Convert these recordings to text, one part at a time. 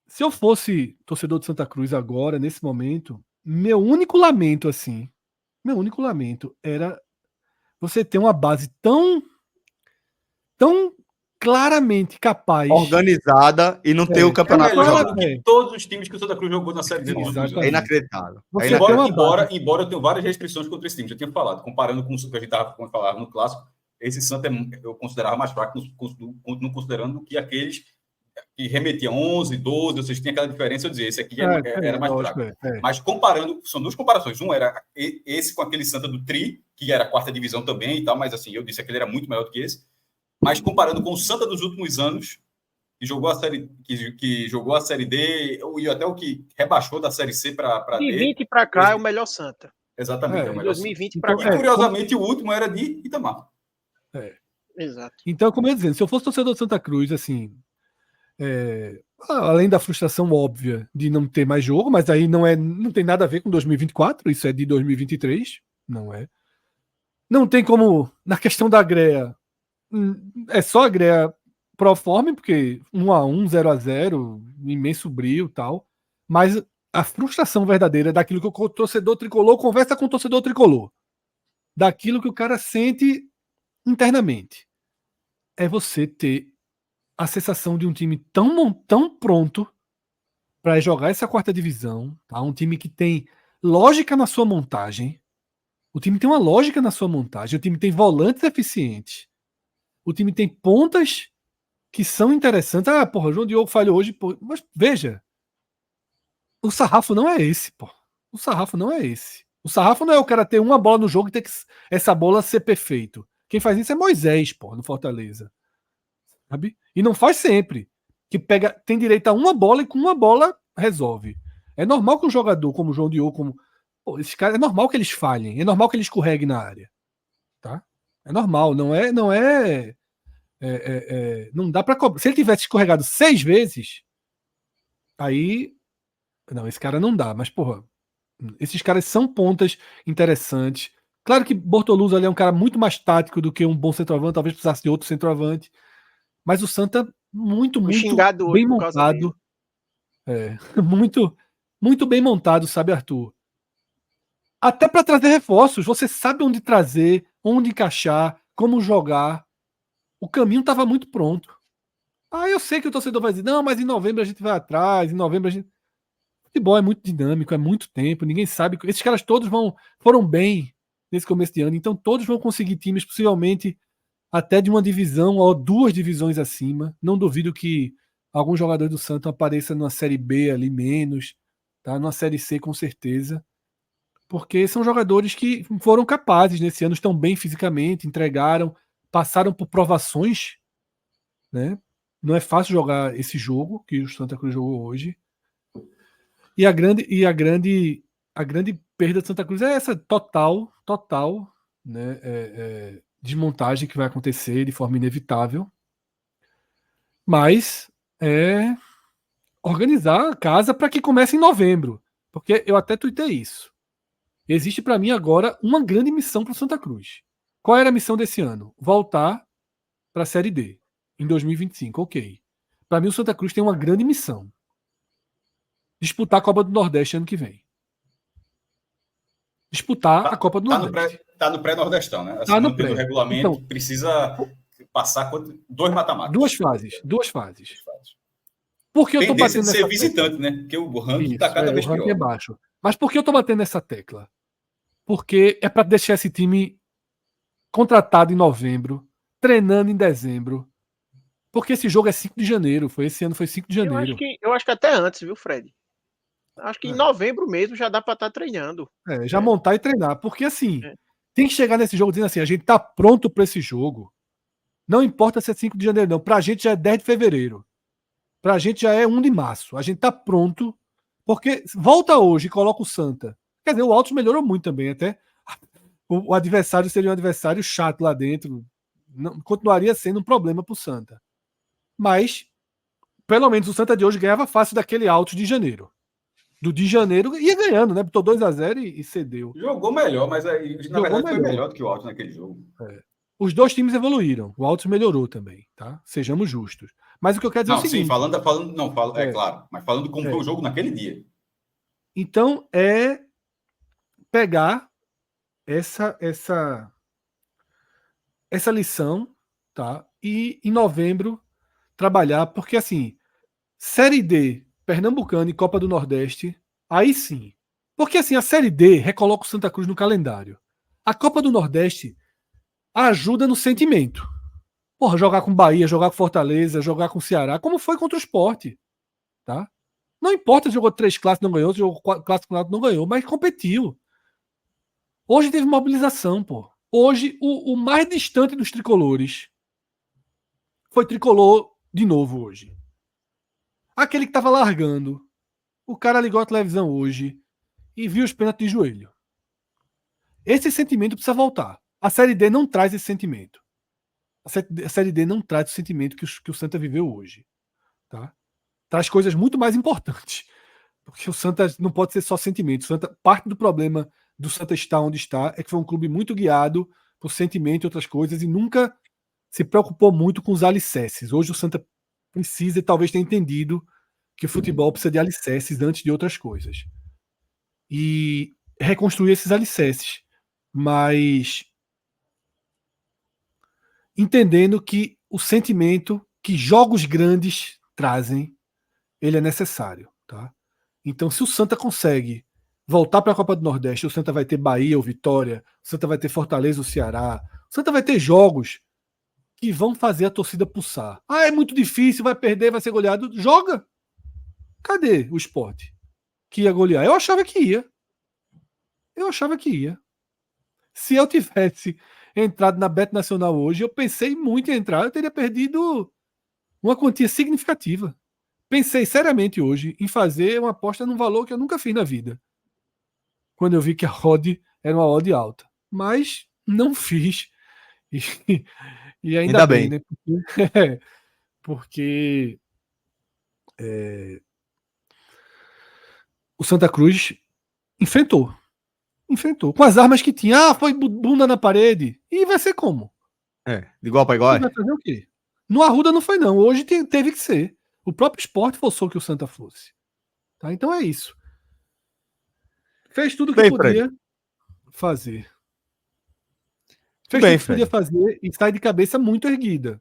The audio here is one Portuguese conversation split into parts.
Se eu fosse torcedor de Santa Cruz agora, nesse momento, meu único lamento, assim, era você ter uma base tão claramente capaz. Organizada e não ter o campeonato melhor jogado. do que todos os times que o Santa Cruz jogou na Série D nos últimos anos. É inacreditável. Você tem uma base. Embora eu tenha várias restrições contra esse time, já tinha falado, comparando com o que a gente estava falando no Clássico, esse Santa eu considerava mais fraco, continuo considerando que aqueles que remetiam 11, 12, ou seja, tinha aquela diferença, eu dizia, esse aqui era mais fraco. Mas comparando, são duas comparações. Um era esse com aquele Santa do Tri, que era a quarta divisão também e tal, mas assim, eu disse que ele era muito maior do que esse. Mas comparando com o Santa dos últimos anos, que jogou a série, que jogou a Série D, e até o que rebaixou da Série C para D. De 20 para cá é o melhor Santa. Exatamente, é o melhor 2020 para cá. E curiosamente o último era de Itamar. Exato. Então, como eu ia dizendo, se eu fosse torcedor de Santa Cruz, assim, além da frustração óbvia de não ter mais jogo, mas aí não tem nada a ver com 2024, isso é de 2023, não é? Não tem como, na questão da greia, é só a greia pro forma, porque 1-1, 0-0, imenso brilho e tal, mas a frustração verdadeira daquilo que o torcedor tricolor conversa com o torcedor tricolor, daquilo que o cara sente internamente, é você ter a sensação de um time tão pronto para jogar essa quarta divisão, tá? Um time que tem lógica na sua montagem, o time tem uma lógica na sua montagem, o time tem volantes eficientes, o time tem pontas que são interessantes. Ah, porra, o João Diogo falhou hoje, porra. Mas veja, o sarrafo não é esse, pô. O sarrafo não é esse. O sarrafo não é o cara ter uma bola no jogo e ter que essa bola ser perfeito. Quem faz isso é Moisés, pô, no Fortaleza. Sabe? E não faz sempre. Que tem direito a uma bola e com uma bola resolve. É normal que um jogador como o João Diogo, pô, esses caras, é normal que eles falhem, é normal que eles escorreguem na área. Tá? É normal, não dá pra cobrar. Se ele tivesse escorregado 6 vezes, aí. Não, esse cara não dá, mas, porra, esses caras são pontas interessantes. Claro que Bortoluzzi ali é um cara muito mais tático do que um bom centroavante, talvez precisasse de outro centroavante. Mas o Santa, muito bem montado. Muito bem montado, sabe, Arthur? Até para trazer reforços, você sabe onde trazer, onde encaixar, como jogar. O caminho estava muito pronto. Eu sei que o torcedor vai dizer, não, mas em novembro a gente vai atrás, em novembro a gente. O futebol é muito dinâmico, é muito tempo, ninguém sabe. Esses caras todos foram bem nesse começo de ano, então todos vão conseguir times, possivelmente até de uma divisão ou 2 divisões acima. Não duvido que algum jogador do Santos apareça numa Série B ali menos, tá? Numa Série C com certeza. Porque são jogadores que foram capazes nesse ano, estão bem fisicamente, entregaram, passaram por provações, né? Não é fácil jogar esse jogo que o Santa Cruz jogou hoje. E a grande perda de Santa Cruz é essa total, né? Desmontagem que vai acontecer de forma inevitável. Mas é organizar a casa para que comece em novembro. Porque eu até tuitei isso. Existe para mim agora uma grande missão para o Santa Cruz. Qual era a missão desse ano? Voltar para a Série D em 2025, ok. Para mim o Santa Cruz tem uma grande missão. Disputar a Copa do Nordeste ano que vem. Disputar a Copa do Nordeste. Tá no pré-nordestão, né? Assim, tá no pré. O regulamento então, precisa passar 2 mata-matas. Duas fases. Por que eu tô batendo nessa visitante, né? Porque o ranking tá cada vez pior. É baixo. Mas por que eu tô batendo nessa tecla? Porque é para deixar esse time contratado em novembro, treinando em dezembro. Porque esse jogo é 5 de janeiro. Esse ano foi 5 de janeiro. Eu acho que até antes, viu, Fred? Acho que em novembro mesmo já dá para estar treinando. Já montar e treinar. Porque assim, tem que chegar nesse jogo dizendo assim, a gente tá pronto para esse jogo. Não importa se é 5 de janeiro, não. Pra gente já é 10 de fevereiro. Pra gente já é 1 de março. A gente tá pronto. Porque volta hoje e coloca o Santa. Quer dizer, o Altos melhorou muito também. Até o adversário seria um adversário chato lá dentro. Não, continuaria sendo um problema pro Santa. Mas, pelo menos o Santa de hoje ganhava fácil daquele Altos de janeiro. Do de janeiro ia ganhando, né? Botou 2-0 e cedeu. Jogou melhor, mas na verdade foi melhor do que o Altos naquele jogo. Os dois times evoluíram. O Altos melhorou também, tá? Sejamos justos. Mas o que eu quero dizer é o Não, sim, seguinte. é claro, mas falando como foi o jogo naquele dia. Então, é pegar essa lição, tá? E em novembro trabalhar, porque assim, Série D, Pernambucano e Copa do Nordeste, aí sim. Porque assim, a Série D recoloca o Santa Cruz no calendário. A Copa do Nordeste ajuda no sentimento. Porra, jogar com Bahia, jogar com Fortaleza, jogar com Ceará, como foi contra o Sport, tá? Não importa se jogou 3 clássicos não ganhou, se jogou 4 clássicos não ganhou, mas competiu. Hoje teve mobilização, pô. Hoje, o mais distante dos tricolores foi tricolor de novo hoje. Aquele que tava largando. O cara ligou a televisão hoje e viu os pênaltis de joelho. Esse sentimento precisa voltar. A Série D não traz esse sentimento. A Série D não traz o sentimento que o Santa viveu hoje. Tá? Traz coisas muito mais importantes. Porque o Santa não pode ser só sentimento. O Santa, parte do problema do Santa estar onde está é que foi um clube muito guiado por sentimento e outras coisas e nunca se preocupou muito com os alicerces. Hoje o Santa precisa e talvez tenha entendido que o futebol precisa de alicerces antes de outras coisas. E reconstruir esses alicerces. Mas entendendo que o sentimento que jogos grandes trazem, ele é necessário. Tá? Então, se o Santa consegue voltar para a Copa do Nordeste, o Santa vai ter Bahia ou Vitória, o Santa vai ter Fortaleza ou Ceará, o Santa vai ter jogos que vão fazer a torcida pulsar. Ah, é muito difícil, vai perder, vai ser goleado. Joga! Cadê o Sport que ia golear? Eu achava que ia. Eu achava que ia. Se eu tivesse entrado na Bet Nacional hoje, eu pensei muito em entrar, eu teria perdido uma quantia significativa. Pensei seriamente hoje em fazer uma aposta num valor que eu nunca fiz na vida. Quando eu vi que a odd era uma odd alta. Mas não fiz. E ainda bem, né? Porque o Santa Cruz enfrentou. Enfrentou. Com as armas que tinha. Ah, foi bunda na parede. E vai ser como? De igual para igual. E vai fazer o quê? No Arruda não foi, não. Hoje teve que ser. O próprio esporte forçou que o Santa fosse. Tá? Então é isso. Fez tudo o que Bem, podia fazer. Fez Bem, tudo que podia fazer e sai de cabeça muito erguida.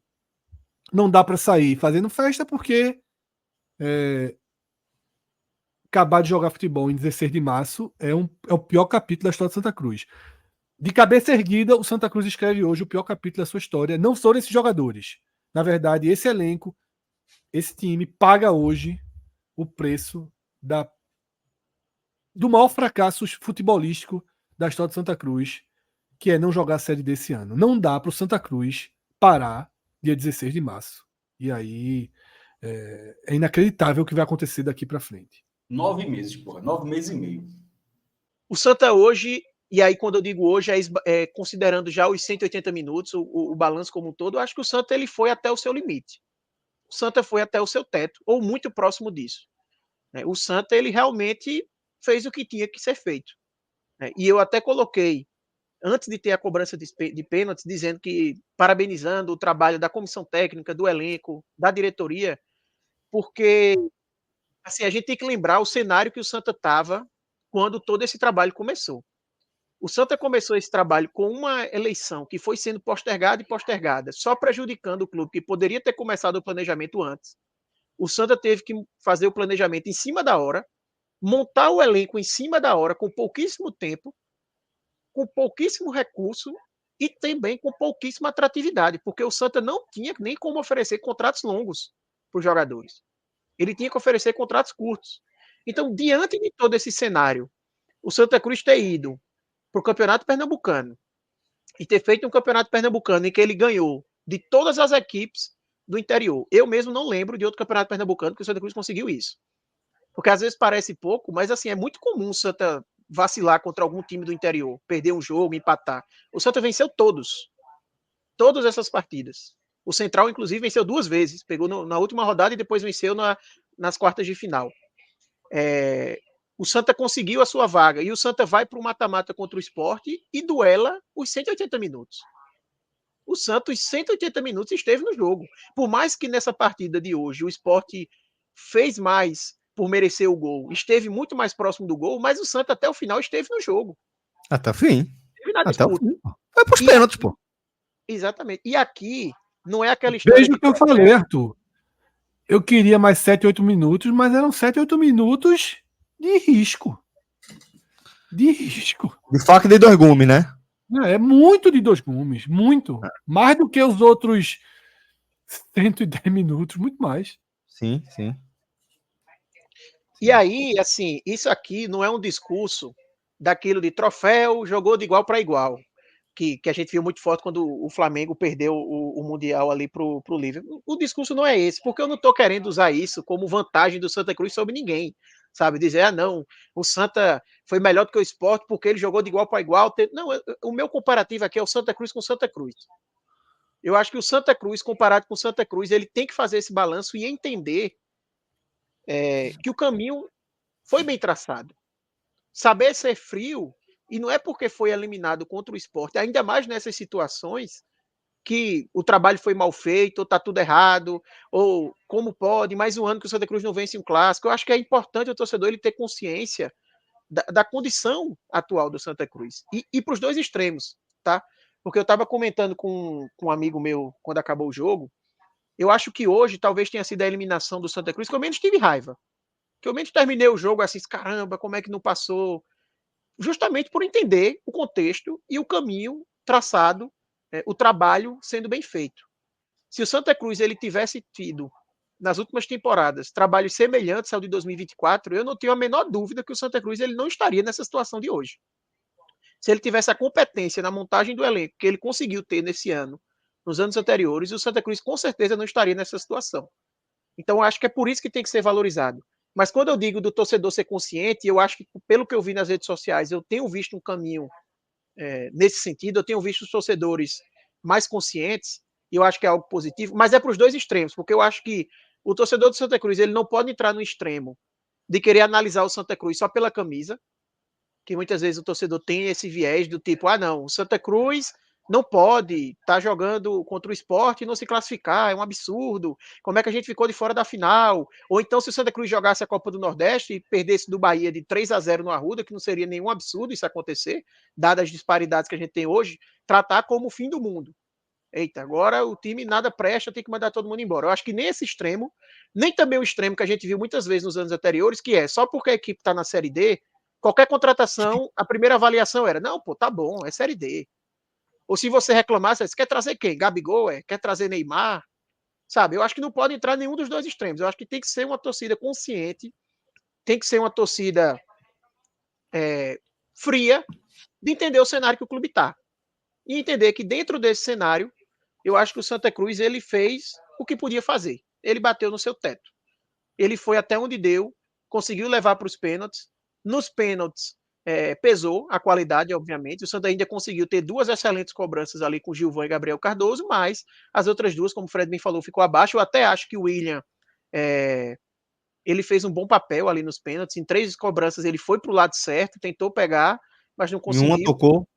Não dá para sair fazendo festa porque acabar de jogar futebol em 16 de março é o pior capítulo da história de Santa Cruz. De cabeça erguida, o Santa Cruz escreve hoje o pior capítulo da sua história. Não são esses jogadores. Na verdade, esse elenco, esse time, paga hoje o preço do maior fracasso futebolístico da história de Santa Cruz, que é não jogar a Série desse ano. Não dá para o Santa Cruz parar dia 16 de março. E aí é inacreditável o que vai acontecer daqui para frente. 9 meses, porra. 9 meses e meio. O Santa hoje, e aí quando eu digo hoje, considerando já os 180 minutos, o balanço como um todo, eu acho que o Santa ele foi até o seu limite. O Santa foi até o seu teto, ou muito próximo disso. O Santa ele realmente fez o que tinha que ser feito. E eu até coloquei, antes de ter a cobrança de pênaltis, dizendo que, parabenizando o trabalho da comissão técnica, do elenco, da diretoria, porque assim, a gente tem que lembrar o cenário que o Santa estava quando todo esse trabalho começou. O Santa começou esse trabalho com uma eleição que foi sendo postergada e postergada, só prejudicando o clube, que poderia ter começado o planejamento antes. O Santa teve que fazer o planejamento em cima da hora, montar o elenco em cima da hora, com pouquíssimo tempo, com pouquíssimo recurso e também com pouquíssima atratividade, porque o Santa não tinha nem como oferecer contratos longos para os jogadores. Ele tinha que oferecer contratos curtos. Então, diante de todo esse cenário, o Santa Cruz ter ido para o Campeonato Pernambucano e ter feito um Campeonato Pernambucano em que ele ganhou de todas as equipes do interior. Eu mesmo não lembro de outro Campeonato Pernambucano que o Santa Cruz conseguiu isso. Porque às vezes parece pouco, mas assim, é muito comum o Santa vacilar contra algum time do interior, perder um jogo, empatar. O Santa venceu todos. Todas essas partidas. O Central, inclusive, venceu 2 vezes. Pegou na última rodada e depois venceu nas quartas de final. O Santa conseguiu a sua vaga e o Santa vai para o mata-mata contra o Sport e duela os 180 minutos. O Santos, 180 minutos, esteve no jogo. Por mais que nessa partida de hoje o Sport fez mais por merecer o gol, esteve muito mais próximo do gol, mas o Santos até o final esteve no jogo. Até o fim. Esteve na Até o disputa. fim. Foi pros pênaltis, pô. Exatamente. E aqui não é aquela história. Veja o que eu falei, Arthur. Eu queria mais 7, 8 minutos, mas eram 7, 8 minutos de risco. De risco. De faca e de 2 gumes, né? É muito de 2 gumes. Muito. Mais do que os outros 110 minutos. Muito mais. Sim, sim. E aí, assim, isso aqui não é um discurso daquilo de troféu, jogou de igual para igual. Que a gente viu muito forte quando o Flamengo perdeu o Mundial ali pro Liverpool. O discurso não é esse, porque eu não estou querendo usar isso como vantagem do Santa Cruz sobre ninguém, sabe? Dizer, não, o Santa foi melhor do que o Sport porque ele jogou de igual para igual. Não, o meu comparativo aqui é o Santa Cruz com o Santa Cruz. Eu acho que o Santa Cruz, comparado com o Santa Cruz, ele tem que fazer esse balanço e entender que o caminho foi bem traçado. Saber ser frio, e não é porque foi eliminado contra o Sport, ainda mais nessas situações, que o trabalho foi mal feito, ou tá tudo errado, ou como pode, mais um ano que o Santa Cruz não vence um clássico. Eu acho que é importante o torcedor ele ter consciência da condição atual do Santa Cruz. E para os dois extremos, tá? Porque eu estava comentando com um amigo meu quando acabou o jogo, eu acho que hoje talvez tenha sido a eliminação do Santa Cruz que eu menos tive raiva. Que eu menos terminei o jogo assim, caramba, como é que não passou? Justamente por entender o contexto e o caminho traçado, o trabalho sendo bem feito. Se o Santa Cruz ele tivesse tido, nas últimas temporadas, trabalhos semelhantes ao de 2024, eu não tenho a menor dúvida que o Santa Cruz ele não estaria nessa situação de hoje. Se ele tivesse a competência na montagem do elenco que ele conseguiu ter nesse ano, nos anos anteriores, o Santa Cruz com certeza não estaria nessa situação. Então, eu acho que é por isso que tem que ser valorizado. Mas quando eu digo do torcedor ser consciente, eu acho que, pelo que eu vi nas redes sociais, eu tenho visto um caminho nesse sentido, eu tenho visto os torcedores mais conscientes, e eu acho que é algo positivo, mas é para os dois extremos, porque eu acho que o torcedor do Santa Cruz ele não pode entrar no extremo de querer analisar o Santa Cruz só pela camisa, que muitas vezes o torcedor tem esse viés do tipo, não, o Santa Cruz não pode estar jogando contra o Sport e não se classificar, é um absurdo, como é que a gente ficou de fora da final? Ou então se o Santa Cruz jogasse a Copa do Nordeste e perdesse do Bahia de 3-0 no Arruda, que não seria nenhum absurdo isso acontecer, dadas as disparidades que a gente tem hoje, tratar como o fim do mundo. Eita, agora o time nada presta, tem que mandar todo mundo embora. Eu acho que nem esse extremo, nem também o extremo que a gente viu muitas vezes nos anos anteriores, que é só porque a equipe está na Série D, qualquer contratação, a primeira avaliação era, não, pô, tá bom, é Série D. Ou se você reclamasse, você quer trazer quem? Gabigol? Quer trazer Neymar? Sabe? Eu acho que não pode entrar nenhum dos dois extremos. Eu acho que tem que ser uma torcida consciente, tem que ser uma torcida fria de entender o cenário que o clube está. E entender que dentro desse cenário, eu acho que o Santa Cruz ele fez o que podia fazer. Ele bateu no seu teto. Ele foi até onde deu, conseguiu levar para os pênaltis. Nos pênaltis, pesou a qualidade, obviamente. O Santa ainda conseguiu ter 2 excelentes cobranças ali com Gilvan e Gabriel Cardoso, mas as outras 2, como o Fred bem falou, ficou abaixo. Eu até acho que o William ele fez um bom papel ali nos pênaltis. Em 3 cobranças ele foi para o lado certo, tentou pegar, mas não conseguiu. Em uma tocou.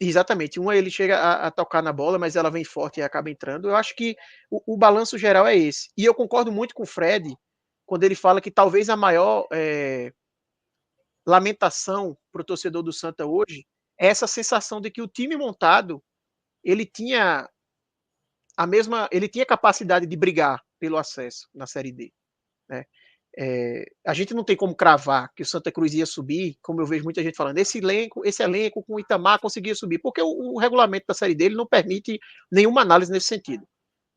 Exatamente. Uma ele chega a tocar na bola, mas ela vem forte e acaba entrando. Eu acho que o balanço geral é esse. E eu concordo muito com o Fred quando ele fala que talvez a maior lamentação para o torcedor do Santa hoje é essa sensação de que o time montado ele tinha ele tinha capacidade de brigar pelo acesso na Série D, né? A gente não tem como cravar que o Santa Cruz ia subir, como eu vejo muita gente falando, esse elenco com o Itamar conseguia subir, porque o regulamento da Série D ele não permite nenhuma análise nesse sentido.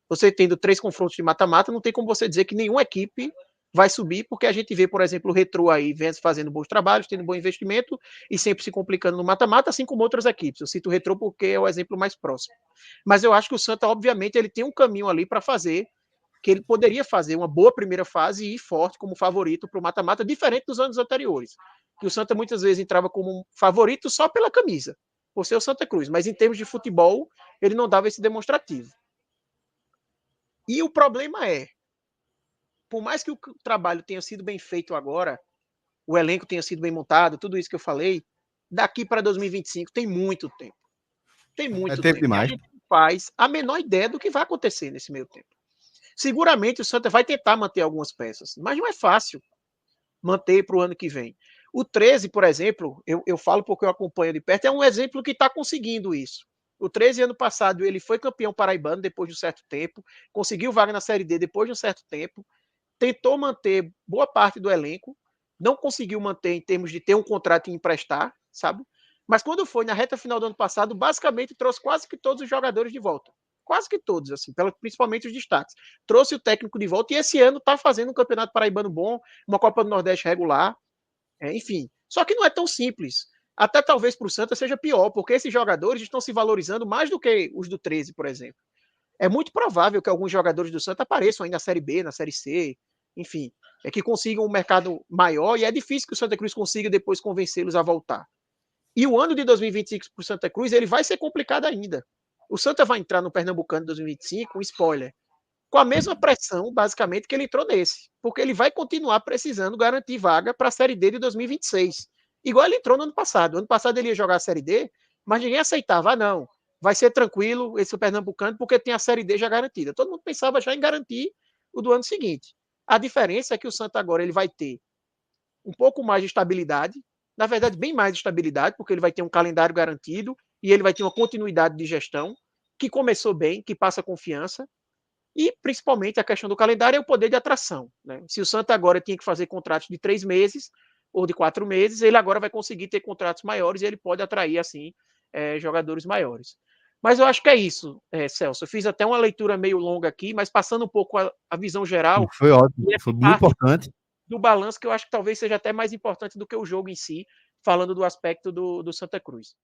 Você tendo 3 confrontos de mata-mata, não tem como você dizer que nenhuma equipe vai subir, porque a gente vê, por exemplo, o Retrô aí fazendo bons trabalhos, tendo bom investimento e sempre se complicando no mata-mata, assim como outras equipes. Eu cito o Retrô porque é o exemplo mais próximo. Mas eu acho que o Santa, obviamente, ele tem um caminho ali para fazer, que ele poderia fazer uma boa primeira fase e ir forte como favorito para o mata-mata, diferente dos anos anteriores, que o Santa muitas vezes entrava como favorito só pela camisa, por ser o Santa Cruz, mas em termos de futebol, ele não dava esse demonstrativo. E o problema por mais que o trabalho tenha sido bem feito agora, o elenco tenha sido bem montado, tudo isso que eu falei, daqui para 2025 tem muito tempo. Tem muito tempo. Demais. faz a menor ideia do que vai acontecer nesse meio tempo. Seguramente o Santa vai tentar manter algumas peças, mas não é fácil manter para o ano que vem. O 13, por exemplo, eu falo porque eu acompanho de perto, é um exemplo que está conseguindo isso. O 13, ano passado, ele foi campeão paraibano depois de um certo tempo, conseguiu vaga na Série D depois de um certo tempo, tentou manter boa parte do elenco, não conseguiu manter em termos de ter um contrato e emprestar, sabe? Mas quando foi na reta final do ano passado, basicamente trouxe quase que todos os jogadores de volta. Quase que todos, assim, principalmente os destaques. Trouxe o técnico de volta e esse ano está fazendo um campeonato paraibano bom, uma Copa do Nordeste regular, enfim. Só que não é tão simples. Até talvez para o Santa seja pior, porque esses jogadores estão se valorizando mais do que os do 13, por exemplo. É muito provável que alguns jogadores do Santa apareçam aí na Série B, na Série C, enfim, que consigam um mercado maior e é difícil que o Santa Cruz consiga depois convencê-los a voltar. E o ano de 2025 para o Santa Cruz ele vai ser complicado ainda. O Santa vai entrar no Pernambucano de 2025, um spoiler, com a mesma pressão, basicamente, que ele entrou nesse. Porque ele vai continuar precisando garantir vaga para a Série D de 2026. Igual ele entrou no ano passado. Ano passado ele ia jogar a Série D, mas ninguém aceitava. Ah, não, vai ser tranquilo esse Pernambucano, porque tem a Série D já garantida. Todo mundo pensava já em garantir o do ano seguinte. A diferença é que o Santa agora ele vai ter um pouco mais de estabilidade, na verdade, bem mais de estabilidade, porque ele vai ter um calendário garantido e ele vai ter uma continuidade de gestão que começou bem, que passa confiança. E, principalmente, a questão do calendário é o poder de atração. Né? Se o Santa agora tinha que fazer contratos de 3 meses ou de 4 meses, ele agora vai conseguir ter contratos maiores e ele pode atrair, assim, jogadores maiores. Mas eu acho que é isso, Celso. Eu fiz até uma leitura meio longa aqui, mas passando um pouco a visão geral. Foi ótimo, foi muito importante. Do balanço, que eu acho que talvez seja até mais importante do que o jogo em si, falando do aspecto do Santa Cruz.